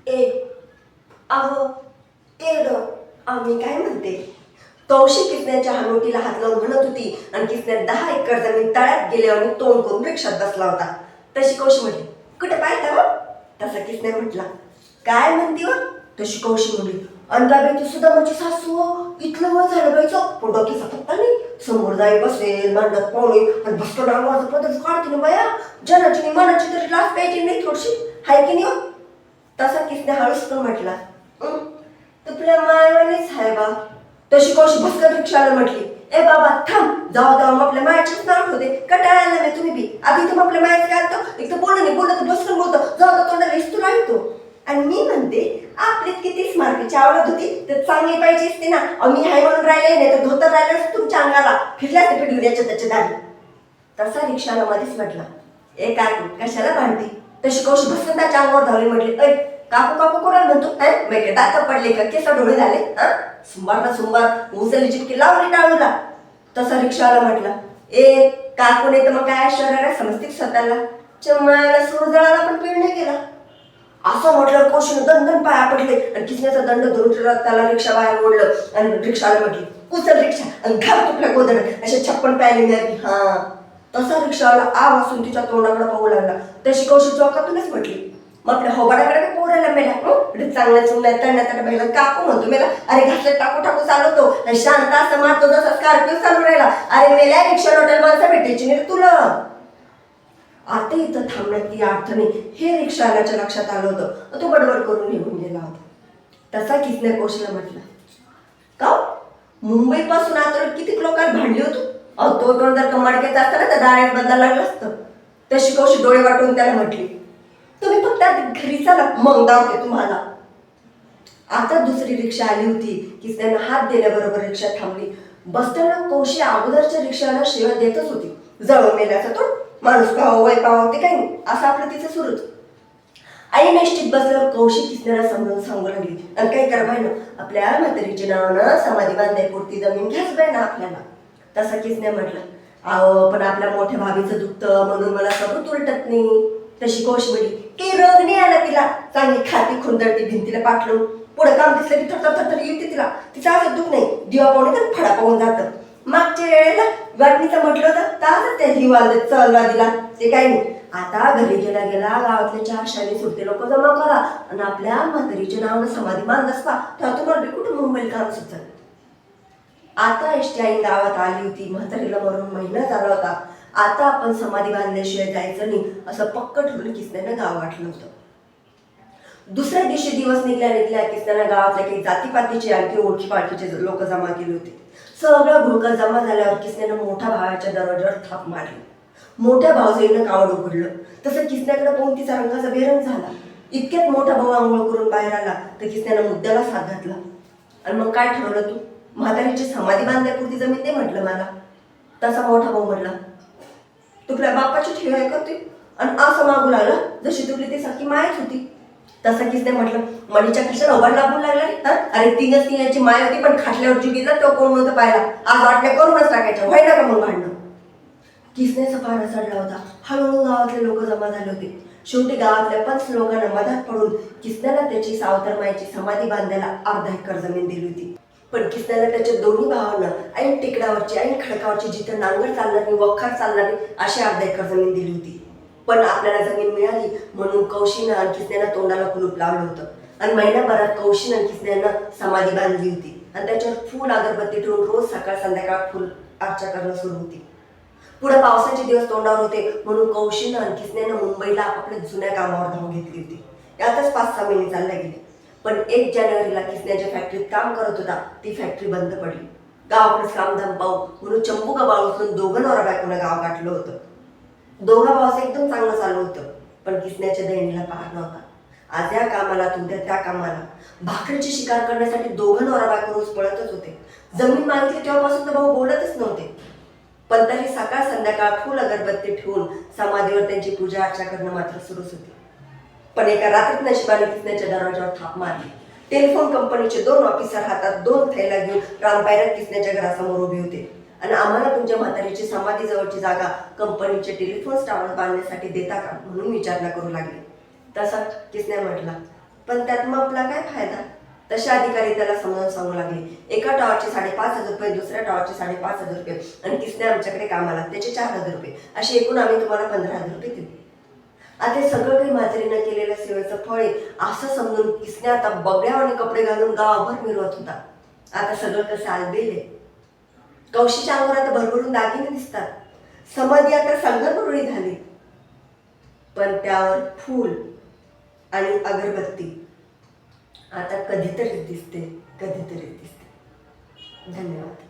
ए अहो एड आम्ही काय म्हणते. कौशी किसण्याच्या हनुटीला हात लावून म्हणत होती आणि किसण्यात 10 एकर जमीन तळ्यात गेल्यावर तोंड करून रिक्षात बसला होता. तशी कौशी म्हटली, कुठे पाहिजे हो? तसा किसने म्हटला, काय म्हणती हो? तशी कौशी म्हणली, अंदाबे ती सुद्धा माझी सासू इथलं वय झालं बाईचं पण डोकीचा पत्ता नाही. समोर जाई बसेल मांडत पाहुणे आणि भस्कर आवाज पदच काढते ना बाया. जनाची मनाची तरी लाच प्यायची नाही थोडीशी हाय की नाही हो? तसा किसने हळूच पण म्हटला, तुला मायवानीच हाय बा. तशी कौशी भस्कर रिक्षाला म्हटली, ए बाबा थांब, जाऊ जाऊ आपल्या मायाचीच नाव होते. कटाळायला नाही तुम्ही बी. आधी तुम्ही आपल्या मायाचं काय आणतो, एक तर बोलणं नाही बोललं तर भस्कर बोलतो, जाऊ तर तोंडाला इस्तू राहतो. आणि मी म्हणते आपलीत कितीच मार्काची आवडत होती तर चांगली पाहिजे असते ना. मी हाय म्हणून राहिले नाही तर धोतर राहिलं असतं तुमच्या अंगाला फिरल्या असते पिढी उद्याच्या त्याच्या दारी. तसा रिक्षाला मध्येच म्हटला, ए काकू कशाला भांडती. तशी कौशी भस्कंताच्या अंगावर धावली म्हटली, ऐ काकू काकू कोणाला म्हणतो. मैके दात पडले का केसा डोळे झाले. सुंबार ना सुंबार उचलली चिटकी लावली टाळूला. तसा रिक्षाला म्हटला, ए काकू नाही तर मग काय ऐश्वर्या समजते स्वतःला. चम्माला सूर जळाला पण पीळ नाही गेला. असं म्हटलं कौशीनं दंदन पाया पडले आणि किसण्याचा दंड धरून त्याला रिक्षा बाहेर ओढलं आणि रिक्षाला म्हटली, उचल रिक्षा आणि घाल तुपल्या गोदड अशा 56 पायले मिळाली. हा तसा रिक्षाला आव असून तिच्या तोंडाकडे पाहू लागला. तशी कौशी चौकातूनच म्हटली, मग आपल्या होबाडाकडे काय पोरायला मेला चांगल्या चुंगल्या तळण्यात बहिला काकू म्हणतो मेला. अरे घासले टाकू टाकू चालवतो आणि शांत असं मारतो जसा स्कॉर्पिओ चालू राहिला. अरे मेल्या रिक्षा हॉटेल माणसं भेटायची नाही तुला. आता इथं थांबण्यात ती अर्थ नाही हे रिक्षावाल्याच्या लक्षात आलं होतं. तो बडबड करून निघून गेला होता. तसा किसने कौशीला म्हटला, का मुंबईपासून आता किती लोकांना भांडली होतो. तो तोंड जर कमाडकेचा असता ना तर दाण्यात बदलायला लागलं असतं. तशी कौशी डोळे वाटून त्याला म्हटली, तुम्ही फक्त घरी चला मग दावते तुम्हाला. आता दुसरी रिक्षा आली होती. किसण्यानं हात दिल्याबरोबर रिक्षा थांबली. बसताना कौशी अगोदरच्या रिक्षाला शिव्या देतच होती. जवळ मेल्याचा तो माणूस पाहावं वय पाहावं ते काही नाही असं आपलं तिचं सुरूच. आई निश्चित बसल्यावर कौशी किसण्याला समजून सांगू लागली, आणि काही कर बाय ना आपल्या म्हातारीच्या नावानं समाधी बांधायपुरती जमीन घ्याच बाय ना आपल्याला. तसा किसण्या म्हटलं, आहो पण आपल्या मोठ्या भाभीचं दुखतं म्हणून मला सबूत उलटत नाही. तशी कौशी म्हणली, की रोग नाही आला तिला, चांगली खाती खुंदरती भिंतीला पाठवून पुढे काम दिसलं की थरथर थरथर येते तिला. तिचं असं दुख नाही, दिवा पाहुणे तर फडा पाहून जातं. मागच्या वेळेला वाटणीचं म्हटलं होतं तर त्या हिवाल चलवा दिला ते काही नाही. आता घरी गेला गेला गावातल्या 4 शाळेत सुटते लोक जमा करा आणि आपल्या म्हातारीच्या नावानं समाधी बांधस का तेव्हा तुम्हाला कुठे मुंबईला काम सुचल. आता एसटी आई गावात आली होती. म्हातारीला मरून महिना झाला होता. आता आपण समाधी बांधल्याशिवाय जायचं नाही असं पक्क ठरवून किसण्यानं गाव वाटलं होतं. दुसऱ्या दिवशी दिवस निघल्या किसण्यानं गावातल्या काही जातीपातीचे आणखी ओळखी पाळखीचे लोक जमा केले होते. सगळं घोळका जमा झाल्यावर किसण्यानं मोठ्या भावाच्या दरवाजावर थाप मारली. मोठ्या भाऊजाईनं कावड उघडलं. तसं किसण्याकडे पाहून तिचा रंगाचा बेरंग झाला. इतक्यात मोठा भाऊ आंघोळ करून बाहेर आला तर किसण्यानं मुद्द्याला साथ घातला. आणि मग काय ठरवलं तू? म्हातारीची समाधी बांधण्यापुरती जमीन दे म्हटलं मला. तसा मोठा भाऊ म्हणला, तुला बापाची ठेवाय करते आणि असं मागू लागला जशी तुला ती सारखी मायच होती. तसं किसने म्हटलं, मनीच्या कशाला उभार लागून लागला. अरे तीनच याची माय होती पण खाटल्यावर जीव गेला तो कोण नव्हतं पाहिला. आज वाटल्या करूनच टाकायच्या व्हायला का मग भांडणं. किसण्याचा पारा चढला होता. हळूहळू गावातले लोक जमा झाले होते. शेवटी गावातल्या 5 लोकांना मदत पडून किसण्याला त्याची सावतर मायची समाधी बांधायला 1/2 एकर जमीन दिली होती. पण किसण्याला त्याच्या दोन्ही भावांना ऐन टेकडावरची ऐन खडकावरची जिथं नांगर चालणार नाही वखार चालणार नाही अशी 1/2 एकर जमीन दिली होती. पण आपल्याला जमीन मिळाली म्हणून कौशीनं आणि किसण्यानं तोंडाला कुलूप लावलं होतं. आणि महिन्याभरात कौशीनं आणि किसण्यानं समाधी बांधली होती आणि त्याच्यावर फूल अगरबत्ती ठेवून रोज सकाळ संध्याकाळ फुल अर्चा करणं सुरू होती. पुढे पावसाचे दिवस तोंडावर होते म्हणून कौशीनं आणि किसण्यानं मुंबईला आपल्या जुन्या कामावर धाव घेतली होती. यातच 5-6 महिने चालले गेले. पण 1 जानेवारीला किसण्याच्या फॅक्टरीत काम करत होता ती फॅक्टरी बंद पडली. गावाकडेच कामधाम पाहू म्हणून चंपू गबाळ उचलून दोघं नवरा बायकोनं गाव गाठलं होतं. दोघा भावाचं एकदम चांगलं चालू होतं. पण किसण्याच्या दैनीला पार नव्हता. आज या कामाला तुमच्या त्या कामाला भाकरीची शिकार करण्यासाठी दोघं नवरा बायको रोज पळतच होते. जमीन मागितली तेव्हापासून तर भाऊ बोलतच नव्हते. पण तरी सकाळ संध्याकाळ फुल अगरबत्ती ठेवून समाधीवर त्यांची पूजा अर्चा करणं मात्र सुरूच होती. पण एका रात्रीत नशिबाने किसण्याच्या दरवाजावर थाप मारली. टेलिफोन कंपनीचे 2 ऑफिसर हातात 2 थैल्या घेऊन रामपायऱ्यात किसण्याच्या घरासमोर उभे होते आणि आम्हाला तुमच्या म्हातारीची समाधी जवळची जागा कंपनीचे टेलिफोन टावर बांधण्यासाठी देता का म्हणून विचारणा करू लागले. तसा किसण्या म्हटला, पण त्यात मग आपला काय फायदा? तसे अधिकारी त्याला समजावून सांगू लागले, एका टॉवरचे 5,500 रुपये, दुसऱ्या टॉवरचे 5,500 रुपये आणि किसने आमच्याकडे कामाला त्याचे 4,000 रुपये, असे एकूण आम्ही तुम्हाला 15,000 रुपये देऊ. आता हे सगळं काही म्हातारीनं केलेल्या सेवेचं फळ आहे असं समजून किसने आता बगड्यावाने कपडे घालून गावभर मिरवत होता. आता सगळं कसं आलबेल आहे. कौशीच्या अंगावर आता भरभरून दागिने दिसतात. समाधी आता संगमरुळी झाली, पण त्यावर फूल आणि अगरबत्ती आता कधीतरी दिसते. धन्यवाद.